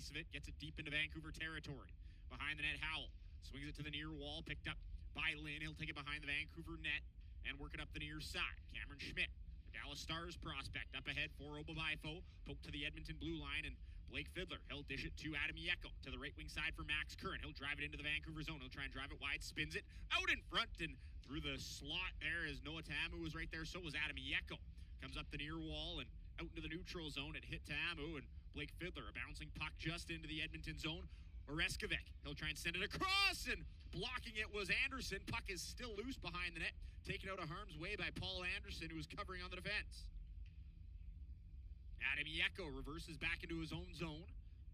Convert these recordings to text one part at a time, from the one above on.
pass of it, gets it deep into Vancouver territory. Behind the net, Howell swings it to the near wall, picked up by Lynn. He'll take it behind the Vancouver net and work it up the near side. Cameron Schmidt, the Dallas Stars prospect, up ahead for Obabaifo, poked to the Edmonton blue line, and Blake Fiddler, he'll dish it to Adam Yeko, to the right wing side for Max Curran. He'll drive it into the Vancouver zone. He'll try and drive it wide, spins it out in front, and through the slot there as Noah Ta'amu was right there, so was Adam Yeko. Comes up the near wall and out into the neutral zone. It hit Ta'amu, and Blake Fiddler, a bouncing puck just into the Edmonton zone. Oreskovic, he'll try and send it across, and blocking it was Anderson. Puck is still loose behind the net, taken out of harm's way by Paul Anderson, who was covering on the defense. Adam Yeko reverses back into his own zone.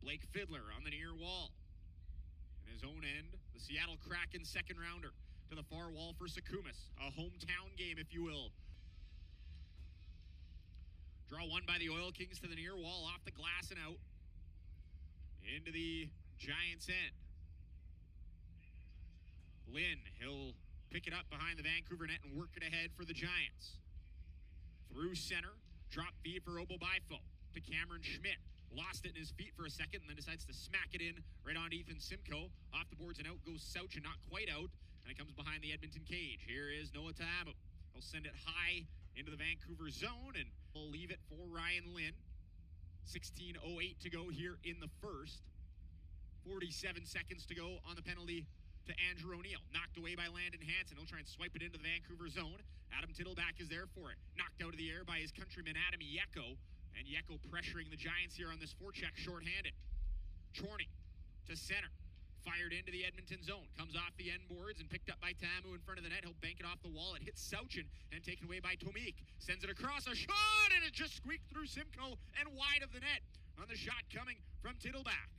Blake Fiddler on the near wall. In his own end, the Seattle Kraken second rounder to the far wall for Sukumis. A hometown game, if you will. Draw one by the Oil Kings to the near wall, off the glass and out. Into the Giants' end. Lynn, he'll pick it up behind the Vancouver net and work it ahead for the Giants. Through center, drop feed for Obabaifo to Cameron Schmidt. Lost it in his feet for a second and then decides to smack it in right on Ethan Simcoe. Off the boards and out goes Sauch, and not quite out. And it comes behind the Edmonton cage. Here is Noah Ta'amu. He'll send it high into the Vancouver zone, and we'll leave it for Ryan Lynn. 16:08 to go here in the first. 47 seconds to go on the penalty to Andrew O'Neill. Knocked away by Landon Hansen. He'll try and swipe it into the Vancouver zone. Adam Tittleback is there for it. Knocked out of the air by his countryman Adam Yeko. And Yeko pressuring the Giants here on this forecheck shorthanded. Chorney to center. Fired into the Edmonton zone. Comes off the end boards and picked up by Ta'amu in front of the net. He'll bank it off the wall. It hits Sauchin and taken away by Tomik. Sends it across. A shot, and it just squeaked through Simcoe and wide of the net on the shot coming from Tittleback.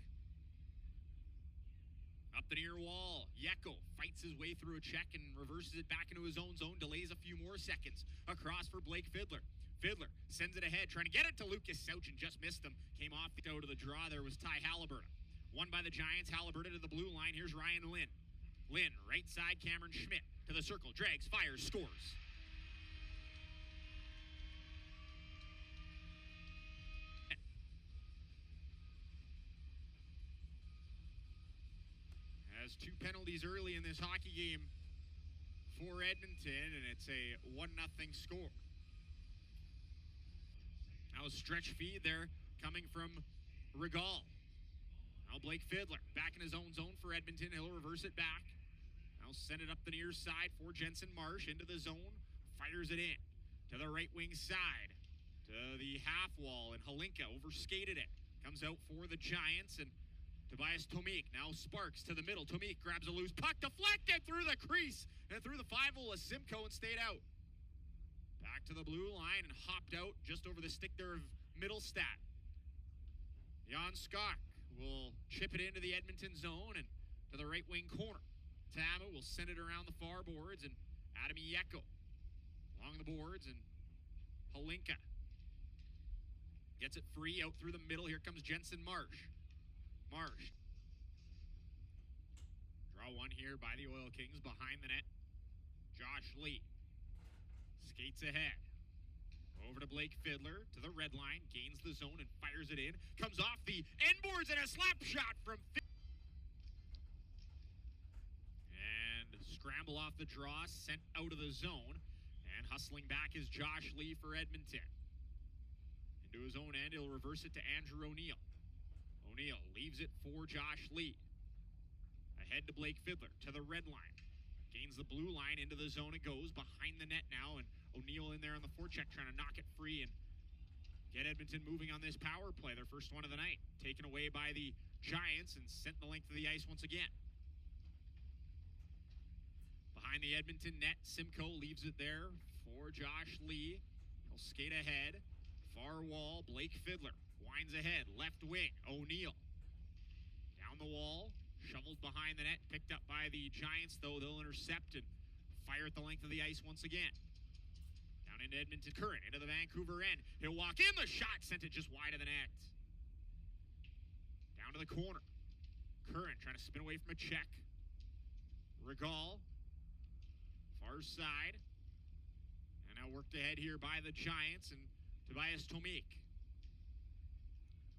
Up the near wall, Yeko fights his way through a check and reverses it back into his own zone, delays a few more seconds. Across for Blake Fiddler. Fiddler sends it ahead, trying to get it to Lucas Sauch and just missed him. Came off the toe to the draw. There was Ty Halliburton. Won by the Giants. Halliburton to the blue line. Here's Ryan Lynn. Lynn, right side, Cameron Schmidt to the circle. Drags, fires, scores. Has two penalties early in this hockey game for Edmonton, and it's a 1-0 score. Now a stretch feed there coming from Regal. Now Blake Fiddler back in his own zone for Edmonton. He'll reverse it back. Now send it up the near side for Jensen Marsh into the zone. Fires it in to the right wing side to the half wall, and Halinka overskated it. Comes out for the Giants, and Tobias Tomik now sparks to the middle. Tomik grabs a loose puck, deflected through the crease and through the 5-hole of Simcoe and stayed out. Back to the blue line and hopped out just over the stick there of Middlestat. Jan Skok will chip it into the Edmonton zone and to the right wing corner. Ta'amu will send it around the far boards, and Adam Yeko along the boards, and Halinka gets it free out through the middle. Here comes Jensen Marsh. Marsh. Draw one here by the Oil Kings behind the net. Josh Lee skates ahead. Over to Blake Fiddler to the red line. Gains the zone and fires it in. Comes off the end boards and a slap shot from Fiddler. And scramble off the draw. Sent out of the zone. And hustling back is Josh Lee for Edmonton. Into his own end. He'll reverse it to Andrew O'Neill. O'Neill leaves it for Josh Lee. Ahead to Blake Fiddler to the red line. Gains the blue line, into the zone it goes. Behind the net now, and O'Neill in there on the forecheck trying to knock it free and get Edmonton moving on this power play. Their first one of the night. Taken away by the Giants and sent the length of the ice once again. Behind the Edmonton net, Simcoe leaves it there for Josh Lee. He'll skate ahead. Far wall, Blake Fiddler winds ahead. Left wing, O'Neill. Down the wall. Shoveled behind the net, picked up by the Giants, though they'll intercept and fire at the length of the ice once again. Down into Edmonton, Curran, into the Vancouver end. He'll walk in, the shot sent it just wide of the net. Down to the corner. Curran trying to spin away from a check. Regal, far side. And now worked ahead here by the Giants and Tobias Tomik.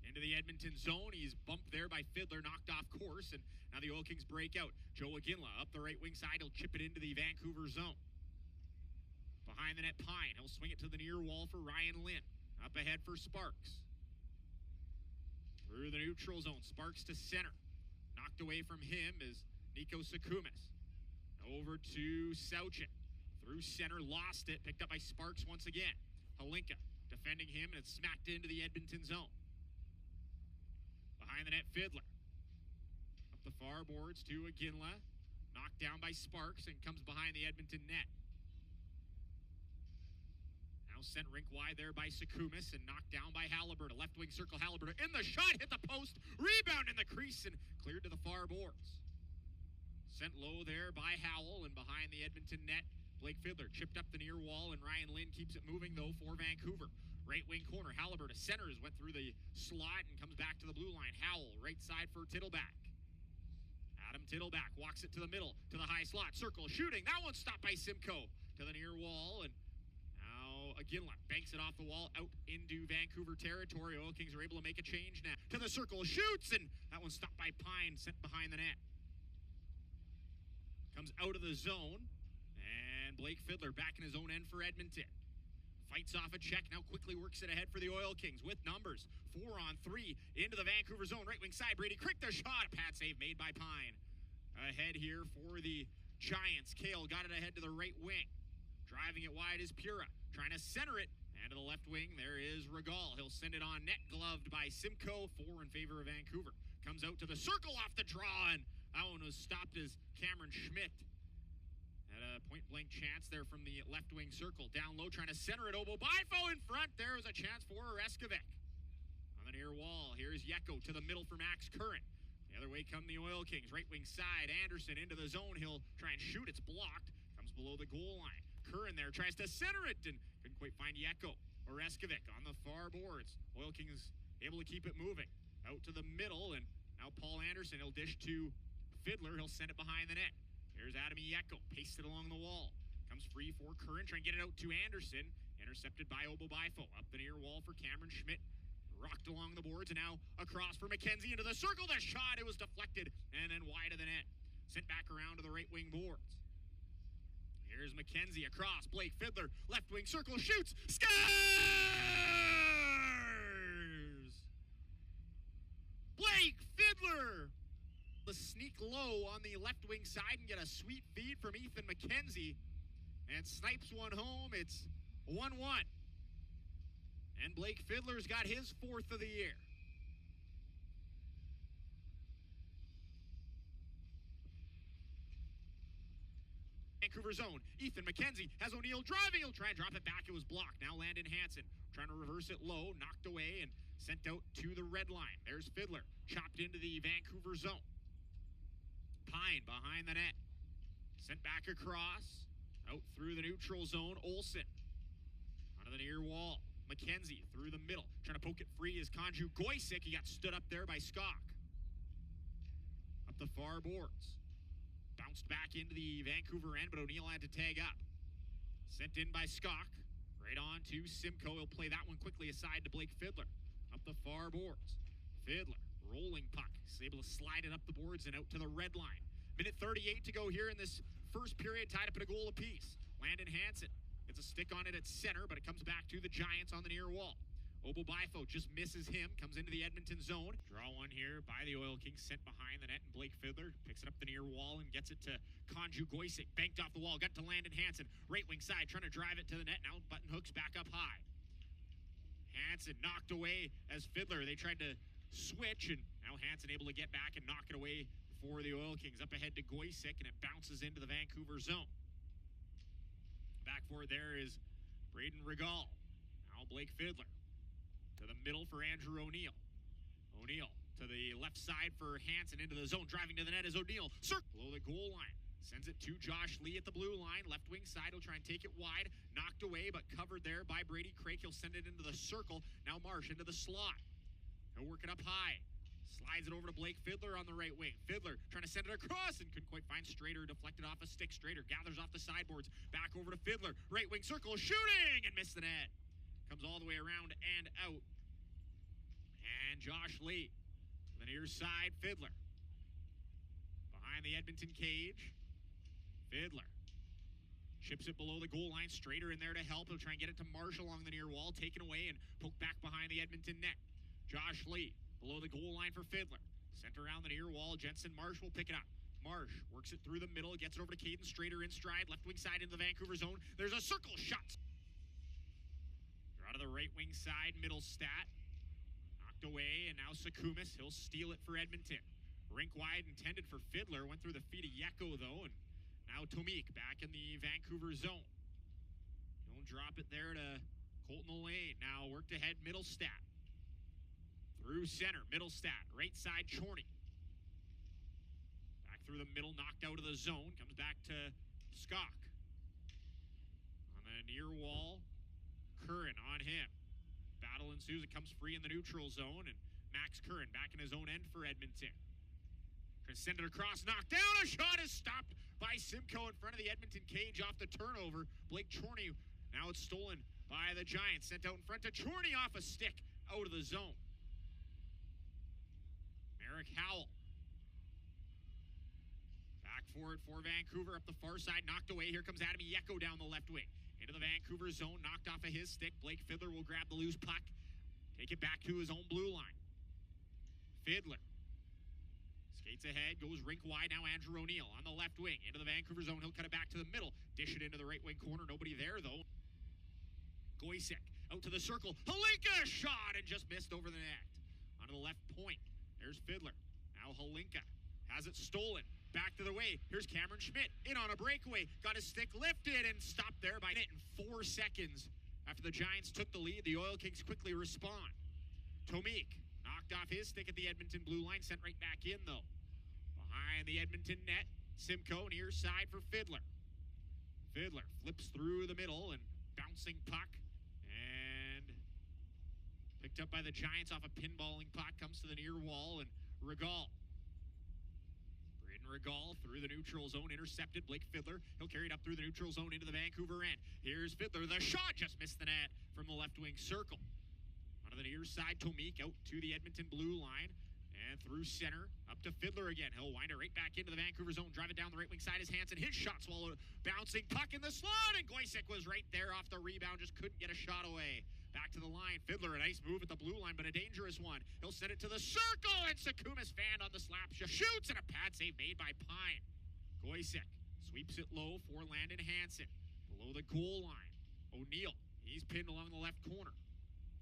Into the Edmonton zone. He's bumped there by Fiddler, knocked off course, and now the Oil Kings break out. Joe Iginla up the right wing side. He'll chip it into the Vancouver zone. Behind the net, Pine. He'll swing it to the near wall for Ryan Lynn. Up ahead for Sparks. Through the neutral zone. Sparks to center. Knocked away from him is Nico Sakumis. Over to Sauchin. Through center, lost it. Picked up by Sparks once again. Halinka defending him, and it's smacked into the Edmonton zone. Behind the net, Fiddler. Up the far boards to Iginla. Knocked down by Sparks and comes behind the Edmonton net. Now sent rink wide there by Sakumis and knocked down by Halliburton. Left wing circle, Halliburton in the shot, hit the post, rebound in the crease and cleared to the far boards. Sent low there by Howell, and behind the Edmonton net, Blake Fiddler chipped up the near wall, and Ryan Lynn keeps it moving though for Vancouver. Right wing corner, Halliburton centers, went through the slot and comes back to the blue line. Howell, right side for Tittleback. Adam Tittleback walks it to the middle, to the high slot, circle, shooting. That one's stopped by Simcoe to the near wall, and now Iginla banks it off the wall out into Vancouver territory. Oil Kings are able to make a change now. To the circle, shoots, and that one's stopped by Pine, sent behind the net. Comes out of the zone, and Blake Fiddler back in his own end for Edmonton. Fights off a check, now quickly works it ahead for the Oil Kings with numbers. 4-on-3 into the Vancouver zone. Right wing side, Brady Crick the shot. A pad save made by Pine. Ahead here for the Giants. Kale got it ahead to the right wing. Driving it wide is Pura. Trying to center it. And to the left wing, there is Regal. He'll send it on net, gloved by Simcoe. 4 in favor of Vancouver. Comes out to the circle off the draw, and that one was stopped as Cameron Schmidt had a point-blank chance there from the left wing circle. Down low, trying to center it. Obo Bifo in front. There was a chance for Reskovic. On the near wall, here's Yeko to the middle for Max Curran. The other way come the Oil Kings. Right wing side, Anderson into the zone. He'll try and shoot. It's blocked. Comes below the goal line. Curran there tries to center it and couldn't quite find Yeko. Reskovic on the far boards. Oil Kings able to keep it moving. Out to the middle, and now Paul Anderson. He'll dish to Fiddler. He'll send it behind the net. Here's Adam Yeko, pasted along the wall. Comes free for Curran, trying to get it out to Anderson. Intercepted by Obo Bifo. Up the near wall for Cameron Schmidt. Rocked along the boards, and now across for McKenzie into the circle. The shot, it was deflected, and then wide of the net. Sent back around to the right wing boards. Here's McKenzie across. Blake Fiddler, left wing circle, shoots, scores! Blake Fiddler! To sneak low on the left wing side and get a sweet feed from Ethan McKenzie, and snipes one home. It's 1-1. And Blake Fiddler's got his 4th of the year. Vancouver zone. Ethan McKenzie has O'Neill driving. He'll try and drop it back. It was blocked. Now Landon Hansen trying to reverse it low, knocked away and sent out to the red line. There's Fiddler, chopped into the Vancouver zone. Pine behind the net. Sent back across. Out through the neutral zone. Olsen onto the near wall. McKenzie through the middle. Trying to poke it free is Konju Goysick. He got stood up there by Skok. Up the far boards. Bounced back into the Vancouver end, but O'Neill had to tag up. Sent in by Skok. Right on to Simcoe. He'll play that one quickly aside to Blake Fiddler. Up the far boards. Fiddler. Rolling puck. He's able to slide it up the boards and out to the red line. Minute 38 to go here in this first period, tied up at a goal apiece. Landon Hansen gets a stick on it at center, but it comes back to the Giants on the near wall. Obo Bifo just misses him, comes into the Edmonton zone. Draw one here by the Oil Kings, sent behind the net, and Blake Fiddler picks it up the near wall and gets it to Konju Goysick. Banked off the wall, got to Landon Hansen. Right wing side, trying to drive it to the net. Now button hooks back up high. Hansen knocked away as Fiddler. They tried to switch, and now Hansen able to get back and knock it away for the Oil Kings. Up ahead to Goysick, and it bounces into the Vancouver zone. Back for it there is Braden Regal. Now Blake Fiddler to the middle for Andrew O'Neill. O'Neill to the left side for Hansen into the zone. Driving to the net is O'Neill. Circle below the goal line. Sends it to Josh Lee at the blue line. Left wing side, he'll try and take it wide. Knocked away, but covered there by Brady Craik. He'll send it into the circle. Now Marsh into the slot. He'll work it up high. Slides it over to Blake Fiddler on the right wing. Fiddler trying to send it across and couldn't quite find Strader. Deflected off a stick. Strader gathers off the sideboards. Back over to Fiddler. Right wing circle. Shooting and missed the net. Comes all the way around and out. And Josh Lee. The near side, Fiddler. Behind the Edmonton cage. Fiddler. Chips it below the goal line. Strader in there to help. He'll try and get it to Marsh along the near wall. Taken away and poked back behind the Edmonton net. Josh Lee below the goal line for Fiddler. Sent around the near wall. Jensen Marsh will pick it up. Marsh works it through the middle. Gets it over to Caden Strader in stride. Left wing side into the Vancouver zone. There's a circle shot. They're out of the right wing side. Middle stat. Knocked away. And now Sukumis. He'll steal it for Edmonton. Rink wide intended for Fiddler. Went through the feet of Yeko though. And now Tomik back in the Vancouver zone. Don't drop it there to Colton Lane. Now worked ahead. Middle stat. Through center. Middle stat. Right side Chorney. Through the middle, knocked out of the zone. Comes back to Skok. On the near wall, Curran on him. Battle ensues. It comes free in the neutral zone. And Max Curran back in his own end for Edmonton. Trying to send it across. Knocked down. A shot is stopped by Simcoe in front of the Edmonton cage off the turnover. Blake Chorney. Now it's stolen by the Giants. Sent out in front to Chorney off a stick out of the zone. Merrick Howell. Back for it for Vancouver up the far side. Knocked away. Here comes Adam Yeko down the left wing. Into the Vancouver zone. Knocked off of his stick. Blake Fiddler will grab the loose puck. Take it back to his own blue line. Fiddler. Skates ahead. Goes rink wide. Now Andrew O'Neill on the left wing. Into the Vancouver zone. He'll cut it back to the middle. Dish it into the right wing corner. Nobody there though. Goisek out to the circle. Halinka shot and just missed over the net. Onto the left point. There's Fiddler. Now Halinka has it stolen. Back to the way. Here's Cameron Schmidt in on a breakaway. Got his stick lifted and stopped there by it in 4 seconds. After the Giants took the lead, the Oil Kings quickly respond. Tomik knocked off his stick at the Edmonton blue line. Sent right back in though. Behind the Edmonton net, Simcoe near side for Fiddler. Fiddler flips through the middle and bouncing puck. And picked up by the Giants off a pinballing puck. Comes to the near wall and Regal. Regal through the neutral zone, intercepted Blake Fiddler. He'll carry it up through the neutral zone into the Vancouver end. Here's Fiddler. The shot just missed the net from the left wing circle. Onto the near side, Tomik out to the Edmonton blue line and through center up to Fiddler again. He'll wind it right back into the Vancouver zone. Drive it down the right wing side is Hansen. His shot swallowed. Bouncing puck in the slot, and Goisek was right there off the rebound. Just couldn't get a shot away. Back to the line. Fiddler, a nice move at the blue line, but a dangerous one. He'll send it to the circle, and Sukumis fanned on the slap shot. Shoots, and a pad save made by Pine. Goisek sweeps it low for Landon Hansen. Below the goal line. O'Neill, he's pinned along the left corner.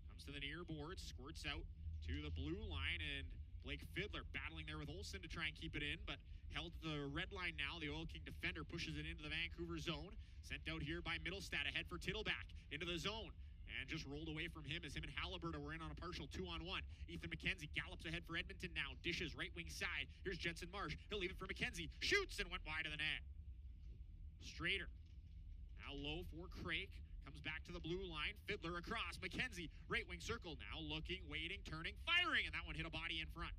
Comes to the near board, squirts out to the blue line, and Blake Fiddler battling there with Olsen to try and keep it in, but held to the red line now. The Oil King defender pushes it into the Vancouver zone. Sent out here by Middlestad, ahead for Tittleback. Into the zone. And just rolled away from him as him and Halliburton were in on a partial 2-on-1. Ethan McKenzie gallops ahead for Edmonton now. Dishes right wing side. Here's Jensen Marsh. He'll leave it for McKenzie. Shoots and went wide of the net. Strader. Now low for Craik. Comes back to the blue line. Fiddler across. McKenzie. Right wing circle. Now looking, waiting, turning, firing. And that one hit a body in front.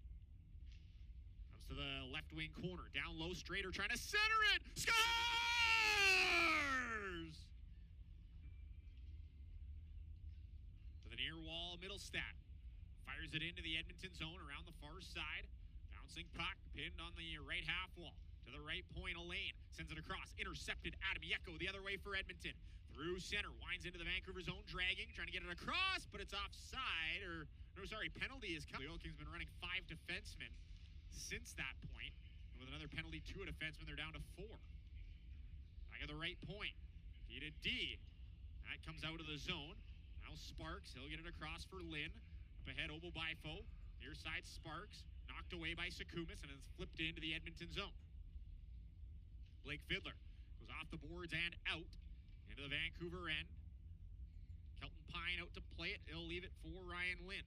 Comes to the left wing corner. Down low. Strader trying to center it. Scores! Near wall, Middlestat fires it into the Edmonton zone around the far side. Bouncing puck, pinned on the right half wall. To the right point, Elaine sends it across. Intercepted, Adam Yeko the other way for Edmonton. Through center, winds into the Vancouver zone, dragging, trying to get it across, but it's offside, penalty is coming. The Oil Kings have been running 5 defensemen since that point. And with another penalty to a defenseman, they're down to 4. Back at the right point, D to D. That comes out of the zone. Now Sparks, he'll get it across for Lynn. Up ahead, Obo Bifo. Near side, Sparks. Knocked away by Sukumis, and it's flipped into the Edmonton zone. Blake Fiddler goes off the boards and out into the Vancouver end. Kelton Pine out to play it. He'll leave it for Ryan Lynn.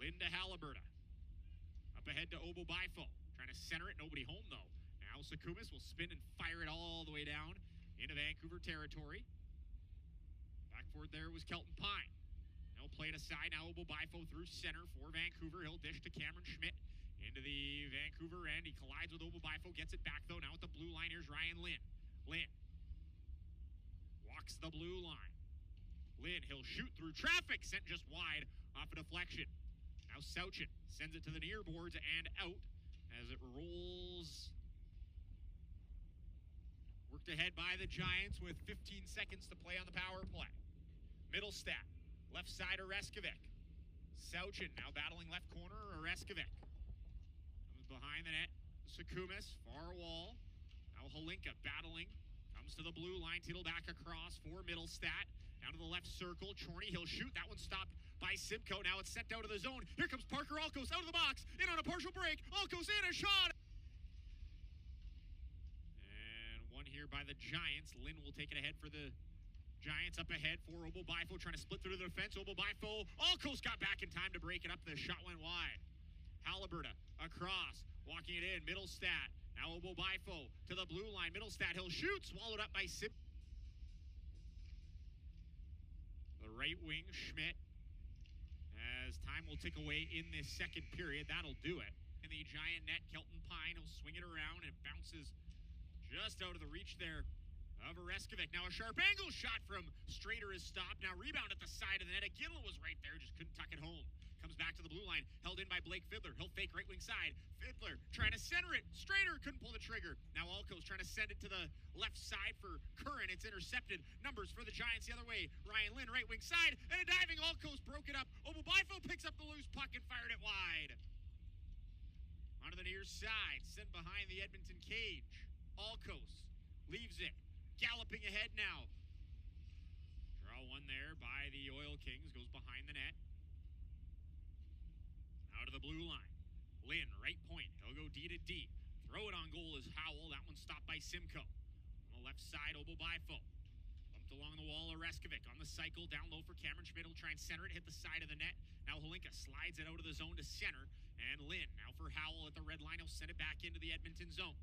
Lynn to Halliburton. Up ahead to Obo Bifo. Trying to center it. Nobody home, though. Now Sukumis will spin and fire it all the way down into Vancouver territory. Backboard there was Kelton Pine. He'll play it aside. Now Obo Bifo through center for Vancouver. He'll dish to Cameron Schmidt into the Vancouver end. He collides with Obo Bifo. Gets it back, though. Now at the blue line, here's Ryan Lynn. Lynn walks the blue line. Lynn, he'll shoot through traffic. Sent just wide off a deflection. Now Sauchin sends it to the near boards and out as it rolls. Worked ahead by the Giants with 15 seconds to play on the power play. Middlestat, left side Oreskovic. Sauchin now battling left corner Oreskovic. Comes behind the net. Sukumis, far wall. Now Holinka battling. Comes to the blue line. Tittle back across for Middlestat. Down to the left circle. Chorney, he'll shoot. That one stopped by Simcoe. Now it's sent out of the zone. Here comes Parker Alkos out of the box. In on a partial break. Alkos in, a shot. And one here by the Giants. Lynn will take it ahead for the Giants. Up ahead for Obo Bifo, trying to split through the defense. Obo Bifo. Alkos got back in time to break it up. The shot went wide. Halliburton across. Walking it in. Middlestat. Now Obo Bifo to the blue line. Middlestat, he'll shoot. Swallowed up by Simcoe. The right wing, Schmidt, as time will tick away in this second period. That'll do it. In the Giant net, Kelton Pine, he'll swing it around and it bounces just out of the reach there of Oreskovic. Now a sharp angle shot from Strader is stopped. Now rebound at the side of the net. Ginla was right there, just couldn't tuck it home. Comes back to the blue line, held in by Blake Fiddler. He'll fake right wing side. Fiddler trying to center it. Strader couldn't pull the trigger. Now Alkos trying to send it to the left side for Curran. It's intercepted. Numbers for the Giants the other way. Ryan Lynn, right wing side, and a diving Alkos broke it up. Obo Bifo picks up the loose puck and fired it wide. Onto the near side, sent behind the Edmonton cage. Alkos leaves it. Galloping ahead now. Draw one there by the Oil Kings. Goes behind the net. Out of the blue line. Lynn, right point. He'll go D to D. Throw it on goal is Howell. That one stopped by Simcoe. On the left side, Obo Bifo. Bumped along the wall, Oreskovic. On the cycle, down low for Cameron Schmidt. He'll try and center it, hit the side of the net. Now Holinka slides it out of the zone to center. And Lynn, now for Howell at the red line. He'll send it back into the Edmonton zone.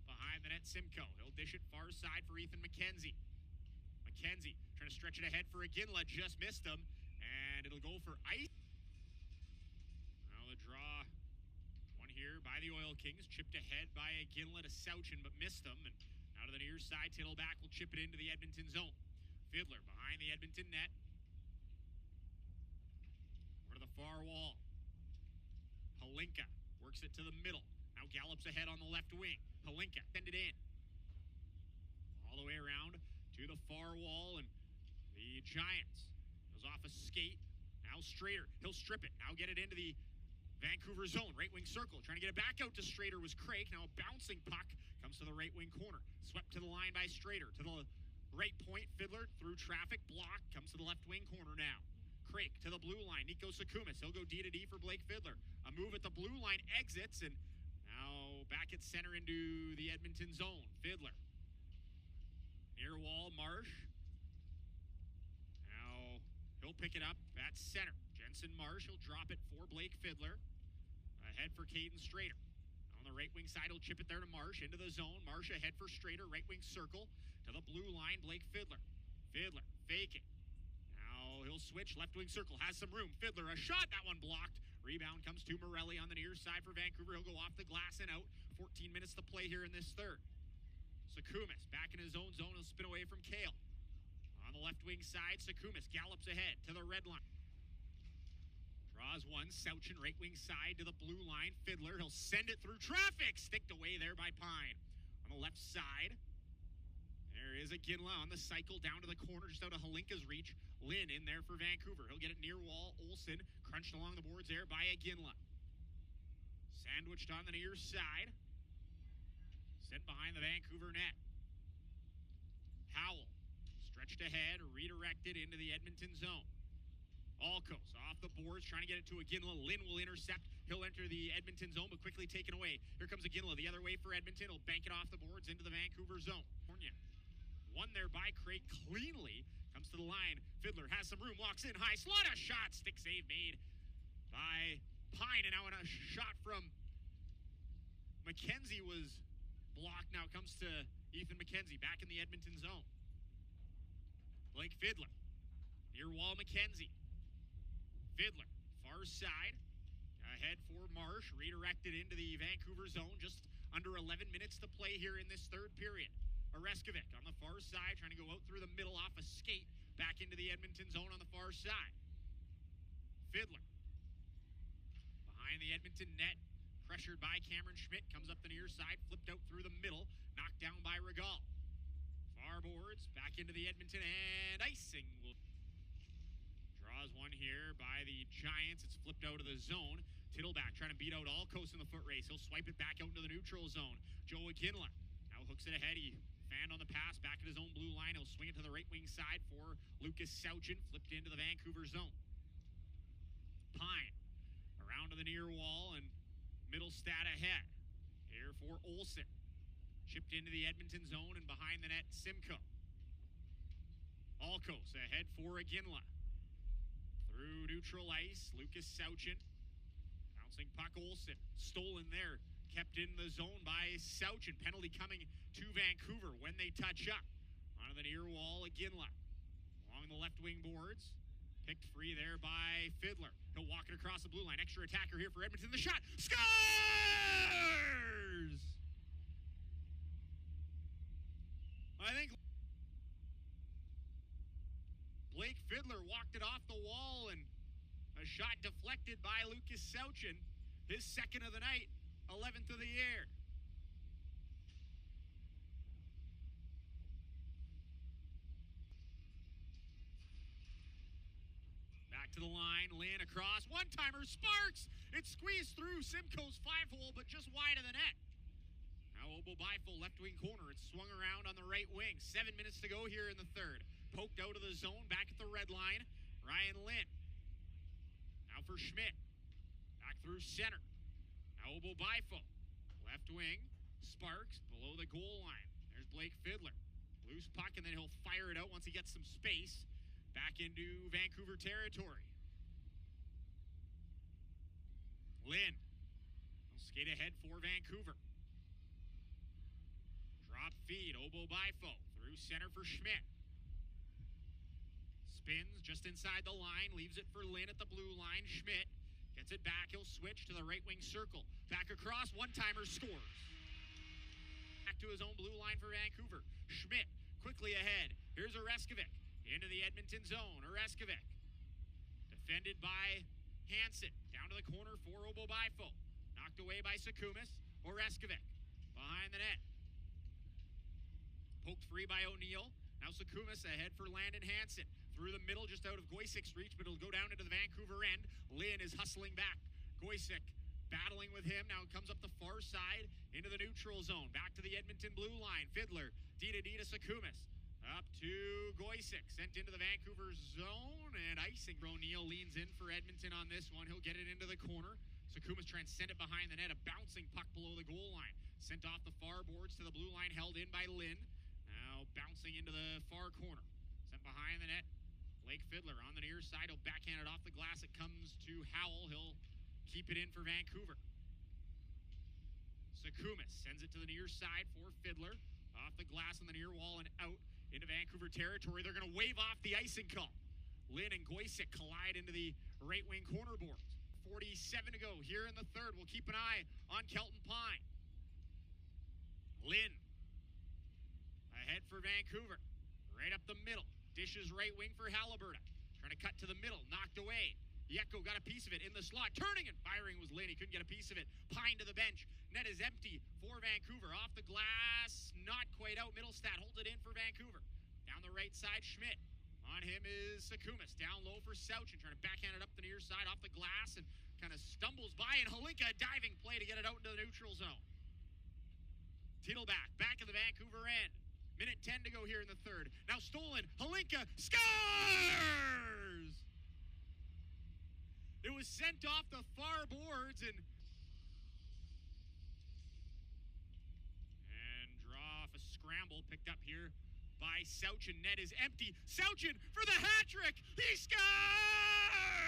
Behind the net, Simcoe. He'll dish it far side for Ethan McKenzie. McKenzie trying to stretch it ahead for Ginla. Just missed him. And it'll go for ice. The draw, one here by the Oil Kings, chipped ahead by Ginla to Sauchin, but missed him. And out of the near side, Tittleback will chip it into the Edmonton zone. Fiddler behind the Edmonton net. Over to the far wall. Holinka works it to the middle. Now gallops ahead on the left wing. Holinka send it in. All the way around to the far wall, and the Giants goes off a skate. Now Strader, he'll strip it. Now get it into the Vancouver zone, right wing circle. Trying to get it back out to Strader was Craig. Now a bouncing puck comes to the right wing corner. Swept to the line by Strader. To the right point, Fiddler through traffic, block. Comes to the left wing corner now. Craig to the blue line. Nico Sukumis. He'll go D to D for Blake Fiddler. A move at the blue line, exits, and now back at center into the Edmonton zone. Fiddler. Near wall, Marsh. Now he'll pick it up at center. Jensen Marsh, he'll drop it for Blake Fiddler. Ahead for Caden Strader. On the right wing side, he'll chip it there to Marsh. Into the zone. Marsh ahead for Strader. Right wing circle. To the blue line, Blake Fiddler. Fiddler, fake it. Now he'll switch. Left wing circle. Has some room. Fiddler, a shot. That one blocked. Rebound comes to Morelli on the near side for Vancouver. He'll go off the glass and out. 14 minutes to play here in this third. Sukumis back in his own zone. He'll spin away from Kale. On the left wing side, Sukumis gallops ahead to the red line. Draws one, Sauchin, right wing side to the blue line. Fiddler, he'll send it through traffic. Sticked away there by Pine. On the left side, there is a Ginla on the cycle down to the corner, just out of Holinka's reach. Lynn in there for Vancouver. He'll get it near wall. Olsen crunched along the boards there by a Ginla. Sandwiched on the near side. Sent behind the Vancouver net. Howell stretched ahead, redirected into the Edmonton zone. Alkos off the boards, trying to get it to a Ginla. Lynn will intercept. He'll enter the Edmonton zone, but quickly taken away. Here comes a Ginla the other way for Edmonton. He'll bank it off the boards into the Vancouver zone. One there by Craig cleanly. Comes to the line. Fiddler has some room, walks in high. Slot a shot. Stick save made by Pine. And now a shot from McKenzie was blocked. Now comes to Ethan McKenzie back in the Edmonton zone. Blake Fiddler. Near wall, McKenzie. Fiddler, far side, ahead for Marsh, redirected into the Vancouver zone. Just under 11 minutes to play here in this third period. Oreskovic on the far side, trying to go out through the middle off a skate, back into the Edmonton zone on the far side. Fiddler. behind the Edmonton net. Pressured by Cameron Schmidt, comes up the near side, flipped out through the middle, knocked down by Regal. Far boards, back into the Edmonton, and icing. Draws one here by the Giants. It's flipped out of the zone. Tittleback trying to beat out Alcos in the foot race. He'll swipe it back out into the neutral zone. Joe McKinley now hooks it ahead. He fanned on the pass back at his own blue line. He'll swing it to the right wing side for Lucas Sauchin, flipped into the Vancouver zone. Pine around to the near wall, and Middlestad ahead. Here for Olsen. Chipped into the Edmonton zone, and behind the net, Simcoe. Alcos ahead for Iginla. Through neutral ice, Lucas Sauchin. Bouncing puck, Olsen. Stolen there. Kept in the zone by Sauchin. Penalty coming to Vancouver when they touch up. Onto the near wall, Iginla. Along the left wing boards. Picked free there by Fiddler. He'll walk it across the blue line. Extra attacker here for Edmonton. The shot. Scores! I think Blake Fiddler walked it off the wall, and a shot deflected by Lucas Sauchin. His second of the night, 11th of the year. Back to the line, Lynn across, one-timer, Sparks! It squeezed through Simcoe's 5-hole, but just wide of the net. Now Obo Bifo, left wing corner, it's swung around on the right wing. 7 minutes to go here in the third. Poked out of the zone, back at the red line, Ryan Lynn. Now for Schmidt, back through center. Now Obo Bifo, left wing, Sparks, below the goal line. There's Blake Fiddler. Loose puck, and then he'll fire it out once he gets some space. Back into Vancouver territory. Lynn will skate ahead for Vancouver. Drop feed, Obo Bifo through center for Schmidt. Spins just inside the line, leaves it for Lynn at the blue line. Schmidt gets it back, he'll switch to the right wing circle. Back across, one-timer, scores. Back to his own blue line for Vancouver. Schmidt quickly ahead. Here's Oreskovic. Into the Edmonton zone, Oreskovic. Defended by Hansen. Down to the corner for Obo Bifo. Knocked away by Sukumis. Oreskovic behind the net. Poked free by O'Neill. Now Sukumis ahead for Landon Hansen. Through the middle, just out of Goysic's reach, but it'll go down into the Vancouver end. Lynn is hustling back. Goysic battling with him. Now comes up the far side into the neutral zone. Back to the Edmonton blue line. Fiddler, D to Sukumis. Up to Goysic, sent into the Vancouver zone, and icing. O'Neill leans in for Edmonton on this one. He'll get it into the corner. Sukumis trying to send it behind the net. A bouncing puck below the goal line. Sent off the far boards to the blue line, held in by Lynn. Now bouncing into the far corner. Sent behind the net. Blake Fiddler on the near side. He'll backhand it off the glass. It comes to Howell. He'll keep it in for Vancouver. Sukumis sends it to the near side for Fiddler. Off the glass on the near wall and out into Vancouver territory. They're going to wave off the icing call. Lynn and Goysic collide into the right wing corner boards. 47 to go here in the third. We'll keep an eye on Kelton Pine. Lynn ahead for Vancouver. Right up the middle. Dishes right wing for Halliburton. Trying to cut to the middle. Knocked away. Yeko got a piece of it in the slot. Turning and firing was Lynn. He couldn't get a piece of it. Pine to the bench. Net is empty for Vancouver. Off the glass. Not quite out. Middlestad holds it in for Vancouver. Down the right side, Schmidt. On him is Sukumis. Down low for Sauchin. Trying to backhand it up the near side off the glass and kind of stumbles by. And Halinka, a diving play to get it out into the neutral zone. Tittleback back in the Vancouver end. Minute 10 to go here in the third. Now stolen. Halinka scores! It was sent off the far boards and draw off a scramble picked up here by Sauchin. Net is empty. Sauchin for the hat trick. He scores!